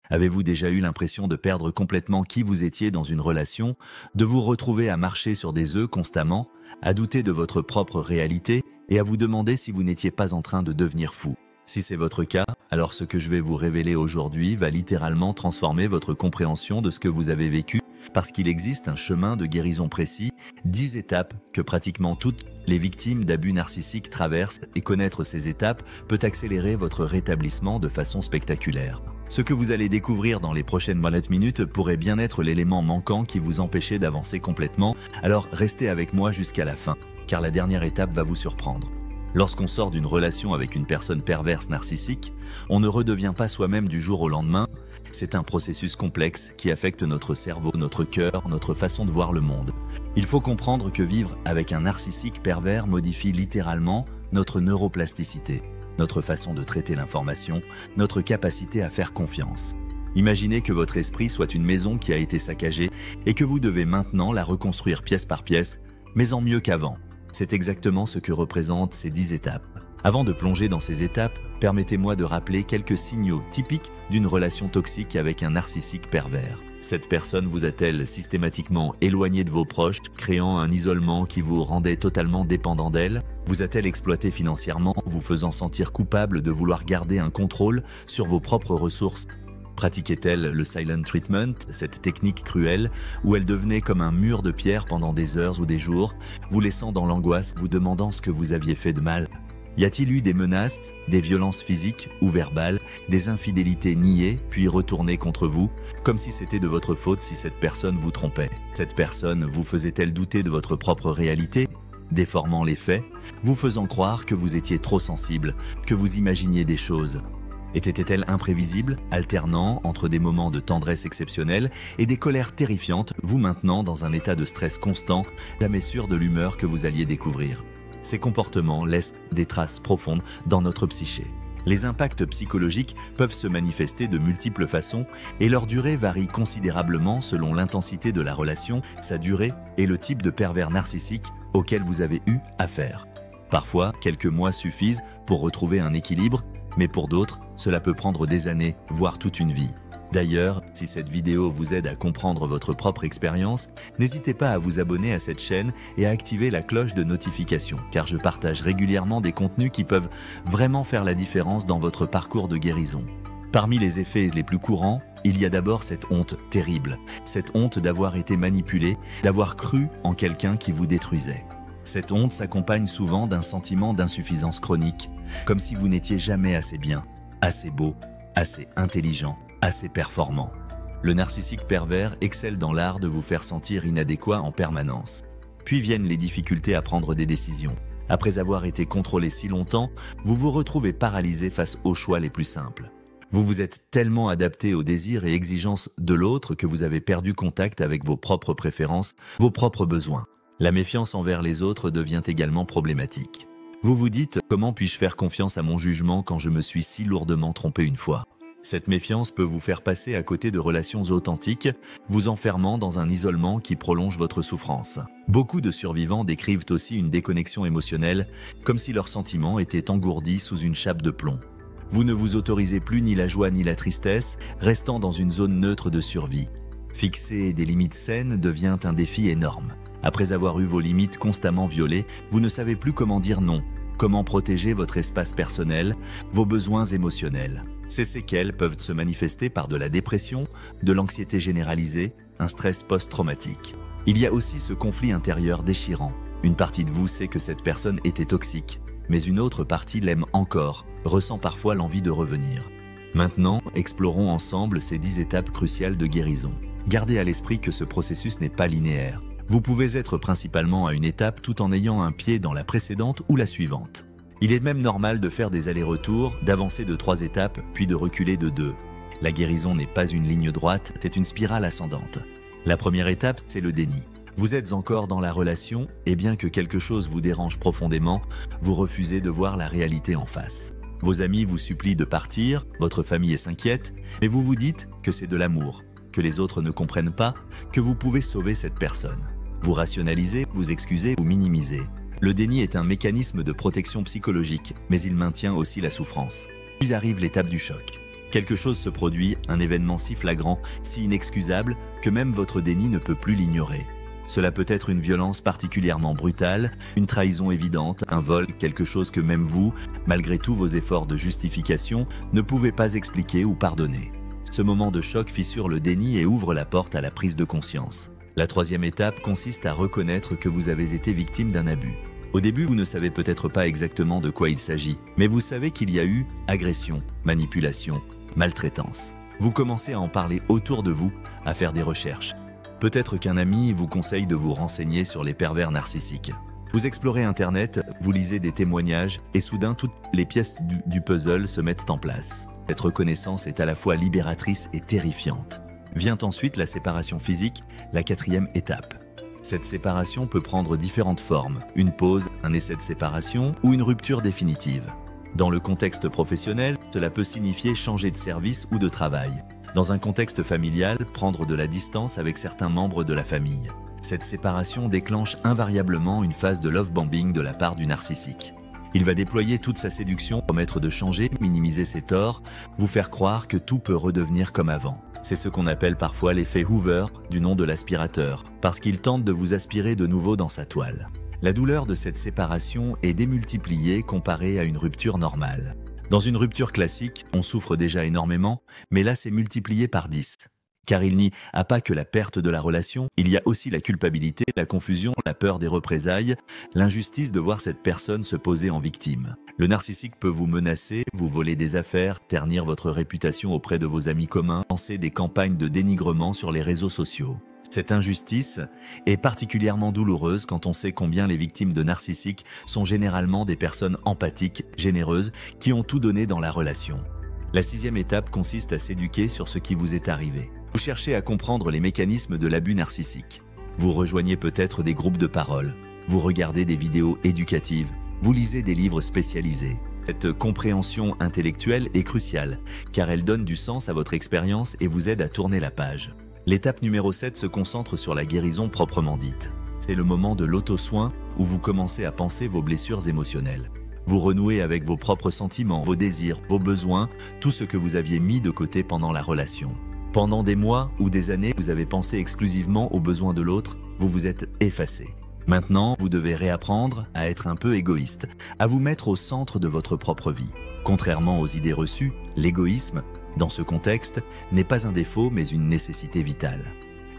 Avez-vous déjà eu l'impression de perdre complètement qui vous étiez dans une relation, de vous retrouver à marcher sur des œufs constamment, à douter de votre propre réalité et à vous demander si vous n'étiez pas en train de devenir fou? Si c'est votre cas, alors ce que je vais vous révéler aujourd'hui va littéralement transformer votre compréhension de ce que vous avez vécu, parce qu'il existe un chemin de guérison précis, 10 étapes que pratiquement toutes les victimes d'abus narcissiques traversent, et connaître ces étapes peut accélérer votre rétablissement de façon spectaculaire. Ce que vous allez découvrir dans les prochaines minutes pourrait bien être l'élément manquant qui vous empêchait d'avancer complètement, alors restez avec moi jusqu'à la fin, car la dernière étape va vous surprendre. Lorsqu'on sort d'une relation avec une personne perverse narcissique, on ne redevient pas soi-même du jour au lendemain. C'est un processus complexe qui affecte notre cerveau, notre cœur, notre façon de voir le monde. Il faut comprendre que vivre avec un narcissique pervers modifie littéralement notre neuroplasticité, notre façon de traiter l'information, notre capacité à faire confiance. Imaginez que votre esprit soit une maison qui a été saccagée et que vous devez maintenant la reconstruire pièce par pièce, mais en mieux qu'avant. C'est exactement ce que représentent ces 10 étapes. Avant de plonger dans ces étapes, permettez-moi de rappeler quelques signaux typiques d'une relation toxique avec un narcissique pervers. Cette personne vous a-t-elle systématiquement éloigné de vos proches, créant un isolement qui vous rendait totalement dépendant d'elle? Vous a-t-elle exploité financièrement, vous faisant sentir coupable de vouloir garder un contrôle sur vos propres ressources? Pratiquait-elle le silent treatment, cette technique cruelle où elle devenait comme un mur de pierre pendant des heures ou des jours, vous laissant dans l'angoisse, vous demandant ce que vous aviez fait de mal? Y a-t-il eu des menaces, des violences physiques ou verbales, des infidélités niées puis retournées contre vous, comme si c'était de votre faute si cette personne vous trompait? Cette personne vous faisait-elle douter de votre propre réalité, déformant les faits, vous faisant croire que vous étiez trop sensible, que vous imaginiez des choses? Était-elle imprévisible, alternant entre des moments de tendresse exceptionnelle et des colères terrifiantes, vous maintenant dans un état de stress constant, jamais sûr de l'humeur que vous alliez découvrir? Ces comportements laissent des traces profondes dans notre psyché. Les impacts psychologiques peuvent se manifester de multiples façons et leur durée varie considérablement selon l'intensité de la relation, sa durée et le type de pervers narcissique auquel vous avez eu affaire. Parfois, quelques mois suffisent pour retrouver un équilibre, mais pour d'autres, cela peut prendre des années, voire toute une vie. D'ailleurs, si cette vidéo vous aide à comprendre votre propre expérience, n'hésitez pas à vous abonner à cette chaîne et à activer la cloche de notification, car je partage régulièrement des contenus qui peuvent vraiment faire la différence dans votre parcours de guérison. Parmi les effets les plus courants, il y a d'abord cette honte terrible, cette honte d'avoir été manipulé, d'avoir cru en quelqu'un qui vous détruisait. Cette honte s'accompagne souvent d'un sentiment d'insuffisance chronique, comme si vous n'étiez jamais assez bien, assez beau, assez intelligent, assez performant. Le narcissique pervers excelle dans l'art de vous faire sentir inadéquat en permanence. Puis viennent les difficultés à prendre des décisions. Après avoir été contrôlé si longtemps, vous vous retrouvez paralysé face aux choix les plus simples. Vous vous êtes tellement adapté aux désirs et exigences de l'autre que vous avez perdu contact avec vos propres préférences, vos propres besoins. La méfiance envers les autres devient également problématique. Vous vous dites « Comment puis-je faire confiance à mon jugement quand je me suis si lourdement trompé une fois ?» Cette méfiance peut vous faire passer à côté de relations authentiques, vous enfermant dans un isolement qui prolonge votre souffrance. Beaucoup de survivants décrivent aussi une déconnexion émotionnelle, comme si leurs sentiments étaient engourdis sous une chape de plomb. Vous ne vous autorisez plus ni la joie ni la tristesse, restant dans une zone neutre de survie. Fixer des limites saines devient un défi énorme. Après avoir eu vos limites constamment violées, vous ne savez plus comment dire non, comment protéger votre espace personnel, vos besoins émotionnels. Ces séquelles peuvent se manifester par de la dépression, de l'anxiété généralisée, un stress post-traumatique. Il y a aussi ce conflit intérieur déchirant. Une partie de vous sait que cette personne était toxique, mais une autre partie l'aime encore, ressent parfois l'envie de revenir. Maintenant, explorons ensemble ces 10 étapes cruciales de guérison. Gardez à l'esprit que ce processus n'est pas linéaire. Vous pouvez être principalement à une étape tout en ayant un pied dans la précédente ou la suivante. Il est même normal de faire des allers-retours, d'avancer de 3 étapes, puis de reculer de 2. La guérison n'est pas une ligne droite, c'est une spirale ascendante. La première étape, c'est le déni. Vous êtes encore dans la relation, et bien que quelque chose vous dérange profondément, vous refusez de voir la réalité en face. Vos amis vous supplient de partir, votre famille s'inquiète, mais vous vous dites que c'est de l'amour, que les autres ne comprennent pas, que vous pouvez sauver cette personne. Vous rationalisez, vous excusez, vous minimisez. Le déni est un mécanisme de protection psychologique, mais il maintient aussi la souffrance. Puis arrive l'étape du choc. Quelque chose se produit, un événement si flagrant, si inexcusable, que même votre déni ne peut plus l'ignorer. Cela peut être une violence particulièrement brutale, une trahison évidente, un vol, quelque chose que même vous, malgré tous vos efforts de justification, ne pouvez pas expliquer ou pardonner. Ce moment de choc fissure le déni et ouvre la porte à la prise de conscience. La troisième étape consiste à reconnaître que vous avez été victime d'un abus. Au début, vous ne savez peut-être pas exactement de quoi il s'agit, mais vous savez qu'il y a eu agression, manipulation, maltraitance. Vous commencez à en parler autour de vous, à faire des recherches. Peut-être qu'un ami vous conseille de vous renseigner sur les pervers narcissiques. Vous explorez Internet, vous lisez des témoignages et soudain toutes les pièces du puzzle se mettent en place. Cette reconnaissance est à la fois libératrice et terrifiante. Vient ensuite la séparation physique, la quatrième étape. Cette séparation peut prendre différentes formes, une pause, un essai de séparation ou une rupture définitive. Dans le contexte professionnel, cela peut signifier changer de service ou de travail. Dans un contexte familial, prendre de la distance avec certains membres de la famille. Cette séparation déclenche invariablement une phase de love bombing de la part du narcissique. Il va déployer toute sa séduction, promettre de changer, minimiser ses torts, vous faire croire que tout peut redevenir comme avant. C'est ce qu'on appelle parfois l'effet Hoover, du nom de l'aspirateur, parce qu'il tente de vous aspirer de nouveau dans sa toile. La douleur de cette séparation est démultipliée comparée à une rupture normale. Dans une rupture classique, on souffre déjà énormément, mais là c'est multiplié par 10. Car il n'y a pas que la perte de la relation, il y a aussi la culpabilité, la confusion, la peur des représailles, l'injustice de voir cette personne se poser en victime. Le narcissique peut vous menacer, vous voler des affaires, ternir votre réputation auprès de vos amis communs, lancer des campagnes de dénigrement sur les réseaux sociaux. Cette injustice est particulièrement douloureuse quand on sait combien les victimes de narcissiques sont généralement des personnes empathiques, généreuses, qui ont tout donné dans la relation. La sixième étape consiste à s'éduquer sur ce qui vous est arrivé. Vous cherchez à comprendre les mécanismes de l'abus narcissique. Vous rejoignez peut-être des groupes de parole. Vous regardez des vidéos éducatives. Vous lisez des livres spécialisés. Cette compréhension intellectuelle est cruciale, car elle donne du sens à votre expérience et vous aide à tourner la page. L'étape numéro 7 se concentre sur la guérison proprement dite. C'est le moment de l'auto-soin où vous commencez à penser vos blessures émotionnelles. Vous renouez avec vos propres sentiments, vos désirs, vos besoins, tout ce que vous aviez mis de côté pendant la relation. Pendant des mois ou des années, vous avez pensé exclusivement aux besoins de l'autre, vous vous êtes effacé. Maintenant, vous devez réapprendre à être un peu égoïste, à vous mettre au centre de votre propre vie. Contrairement aux idées reçues, l'égoïsme, dans ce contexte, n'est pas un défaut mais une nécessité vitale.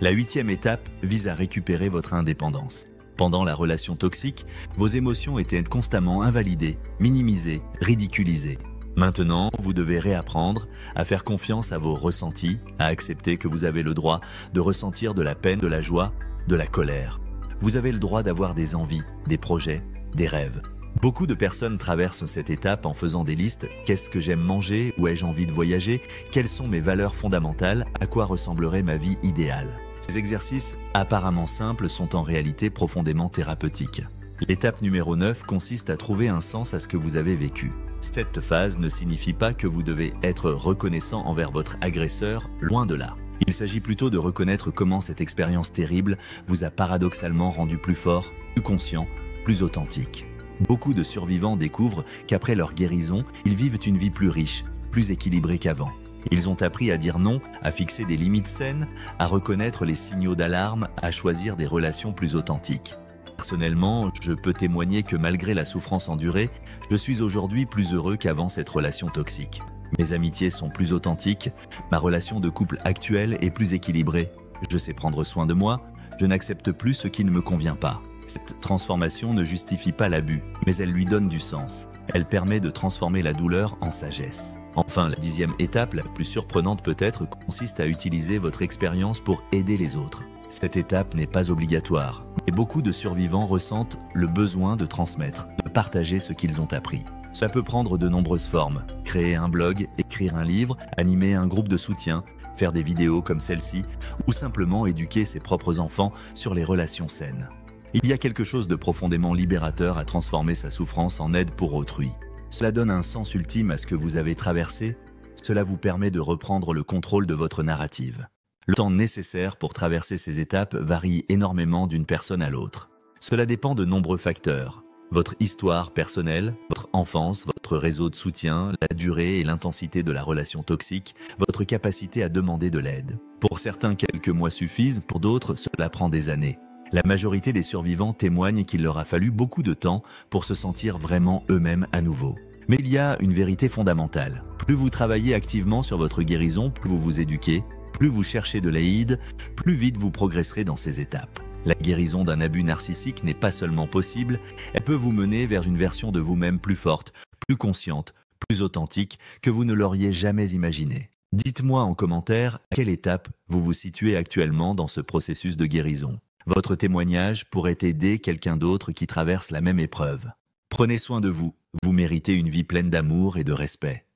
La huitième étape vise à récupérer votre indépendance. Pendant la relation toxique, vos émotions étaient constamment invalidées, minimisées, ridiculisées. Maintenant, vous devez réapprendre à faire confiance à vos ressentis, à accepter que vous avez le droit de ressentir de la peine, de la joie, de la colère. Vous avez le droit d'avoir des envies, des projets, des rêves. Beaucoup de personnes traversent cette étape en faisant des listes. Qu'est-ce que j'aime manger? Où ai-je envie de voyager? Quelles sont mes valeurs fondamentales? À quoi ressemblerait ma vie idéale? Ces exercices apparemment simples sont en réalité profondément thérapeutiques. L'étape numéro 9 consiste à trouver un sens à ce que vous avez vécu. Cette phase ne signifie pas que vous devez être reconnaissant envers votre agresseur, loin de là. Il s'agit plutôt de reconnaître comment cette expérience terrible vous a paradoxalement rendu plus fort, plus conscient, plus authentique. Beaucoup de survivants découvrent qu'après leur guérison, ils vivent une vie plus riche, plus équilibrée qu'avant. Ils ont appris à dire non, à fixer des limites saines, à reconnaître les signaux d'alarme, à choisir des relations plus authentiques. Personnellement, je peux témoigner que malgré la souffrance endurée, je suis aujourd'hui plus heureux qu'avant cette relation toxique. Mes amitiés sont plus authentiques, ma relation de couple actuelle est plus équilibrée. Je sais prendre soin de moi, je n'accepte plus ce qui ne me convient pas. Cette transformation ne justifie pas l'abus, mais elle lui donne du sens. Elle permet de transformer la douleur en sagesse. Enfin, la 10e étape, la plus surprenante peut-être, consiste à utiliser votre expérience pour aider les autres. Cette étape n'est pas obligatoire, mais beaucoup de survivants ressentent le besoin de transmettre, de partager ce qu'ils ont appris. Cela peut prendre de nombreuses formes. Créer un blog, écrire un livre, animer un groupe de soutien, faire des vidéos comme celle-ci, ou simplement éduquer ses propres enfants sur les relations saines. Il y a quelque chose de profondément libérateur à transformer sa souffrance en aide pour autrui. Cela donne un sens ultime à ce que vous avez traversé, cela vous permet de reprendre le contrôle de votre narrative. Le temps nécessaire pour traverser ces étapes varie énormément d'une personne à l'autre. Cela dépend de nombreux facteurs. Votre histoire personnelle, votre enfance, votre réseau de soutien, la durée et l'intensité de la relation toxique, votre capacité à demander de l'aide. Pour certains, quelques mois suffisent, pour d'autres, cela prend des années. La majorité des survivants témoignent qu'il leur a fallu beaucoup de temps pour se sentir vraiment eux-mêmes à nouveau. Mais il y a une vérité fondamentale. Plus vous travaillez activement sur votre guérison, plus vous vous éduquez, plus vous cherchez de l'aide, plus vite vous progresserez dans ces étapes. La guérison d'un abus narcissique n'est pas seulement possible, elle peut vous mener vers une version de vous-même plus forte, plus consciente, plus authentique que vous ne l'auriez jamais imaginé. Dites-moi en commentaire à quelle étape vous vous situez actuellement dans ce processus de guérison. Votre témoignage pourrait aider quelqu'un d'autre qui traverse la même épreuve. Prenez soin de vous, vous méritez une vie pleine d'amour et de respect.